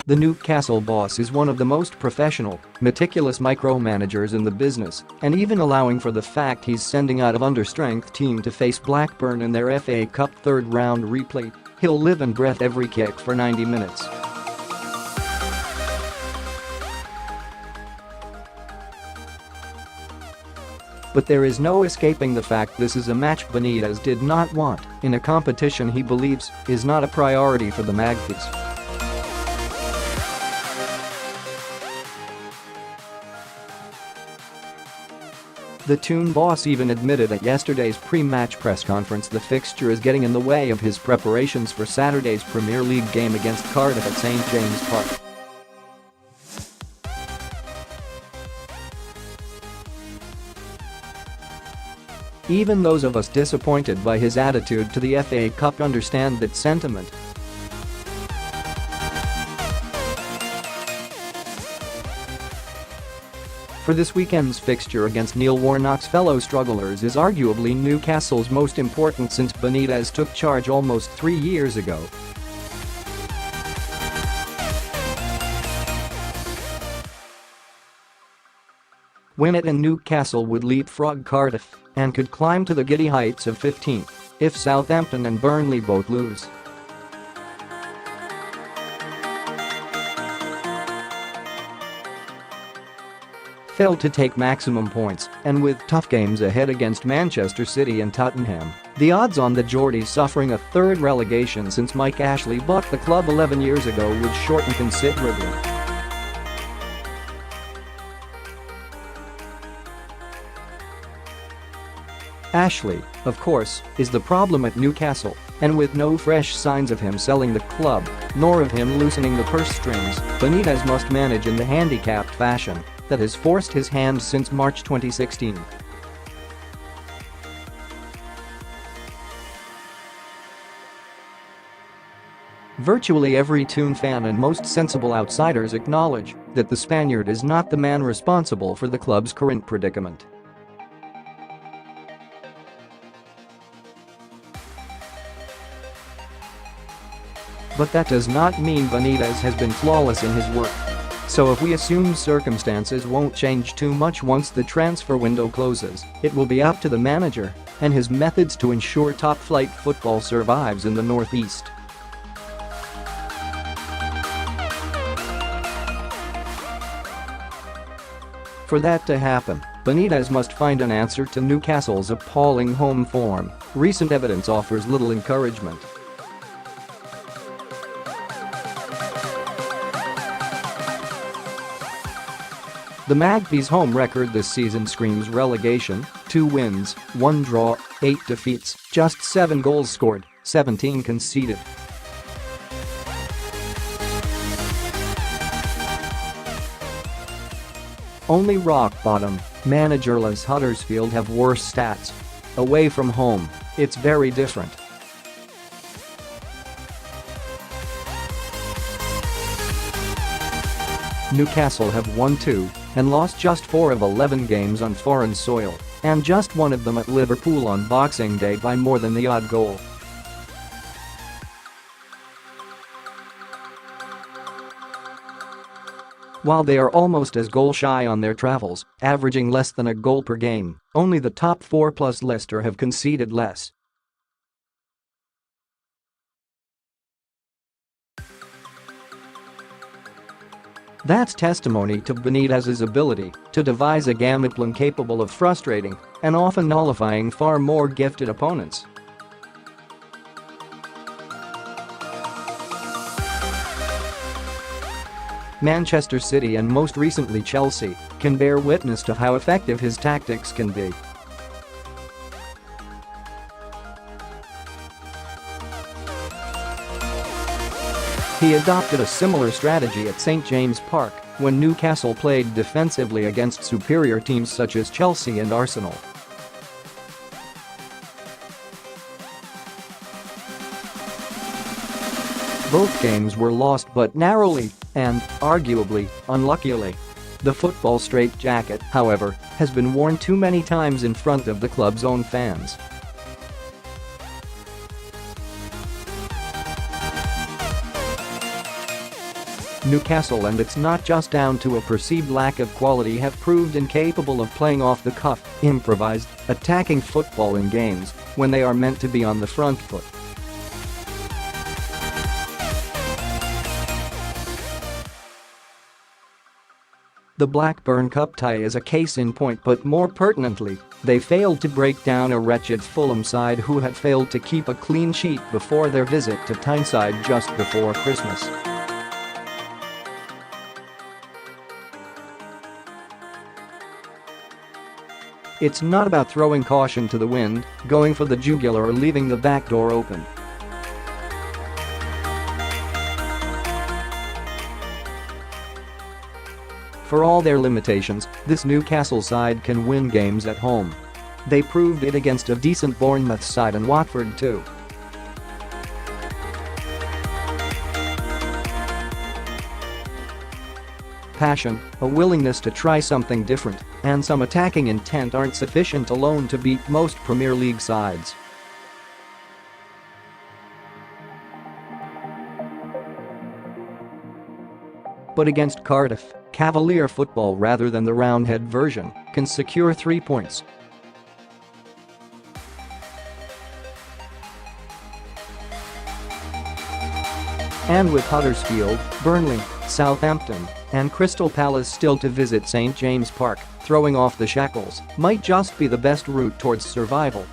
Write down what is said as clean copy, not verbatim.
The Newcastle boss is one of the most professional, meticulous micromanagers in the business, and even allowing for the fact he's sending out of understrength team to face Blackburn in their FA Cup third-round replay, he'll live and breath every kick for 90 minutes. But there is no escaping the fact this is a match Benitez did not want in a competition he believes is not a priority for the Magpies. The Toon boss even admitted at yesterday's pre-match press conference the fixture is getting in the way of his preparations for Saturday's Premier League game against Cardiff at St James Park. Even those of us disappointed by his attitude to the FA Cup understand that sentiment. For this weekend's fixture against Neil Warnock's fellow strugglers is arguably Newcastle's most important since Benitez took charge almost 3 years ago. Win it and Newcastle would leapfrog Cardiff and could climb to the giddy heights of 15th if Southampton and Burnley both lose. Failed to take maximum points, and with tough games ahead against Manchester City and Tottenham, the odds on the Geordies suffering a third relegation since Mike Ashley bought the club 11 years ago would shorten considerably. Ashley, of course, is the problem at Newcastle, and with no fresh signs of him selling the club, nor of him loosening the purse strings, Benitez must manage in the handicapped fashion that has forced his hand since March 2016. Virtually every Toon fan and most sensible outsiders acknowledge that the Spaniard is not the man responsible for the club's current predicament. But that does not mean Benitez has been flawless in his work. So if we assume circumstances won't change too much once the transfer window closes, it will be up to the manager and his methods to ensure top-flight football survives in the Northeast. For that to happen, Benitez must find an answer to Newcastle's appalling home form. Recent evidence offers little encouragement. The Magpies' home record this season screams relegation: 2 wins, 1 draw, 8 defeats, just 7 goals scored, 17 conceded. Only rock-bottom, managerless Huddersfield have worse stats. Away from home, it's very different. Newcastle have won 2 and lost just 4 of 11 games on foreign soil, and just 1 of them at Liverpool on Boxing Day by more than the odd goal. While they are almost as goal-shy on their travels, averaging less than a goal per game, only the top 4 plus Leicester have conceded less. That's testimony to Benitez's ability to devise a gameplan capable of frustrating and often nullifying far more gifted opponents. Manchester City and most recently Chelsea can bear witness to how effective his tactics can be. He adopted a similar strategy at St James Park when Newcastle played defensively against superior teams such as Chelsea and Arsenal. Both games were lost but narrowly and, arguably, unluckily. The football strait-jacket, however, has been worn too many times in front of the club's own fans. Newcastle, and it's not just down to a perceived lack of quality, have proved incapable of playing off the cuff, improvised, attacking football in games when they are meant to be on the front foot. The Blackburn Cup tie is a case in point, but more pertinently, they failed to break down a wretched Fulham side who had failed to keep a clean sheet before their visit to Tyneside just before Christmas. It's not about throwing caution to the wind, going for the jugular, or leaving the back door open. For all their limitations, this Newcastle side can win games at home. They proved it against a decent Bournemouth side and Watford too. Passion, a willingness to try something different, and some attacking intent aren't sufficient alone to beat most Premier League sides. But against Cardiff, cavalier football rather than the Roundhead version can secure 3 points. And with Huddersfield, Burnley, Southampton, and Crystal Palace still to visit St James Park, throwing off the shackles might just be the best route towards survival.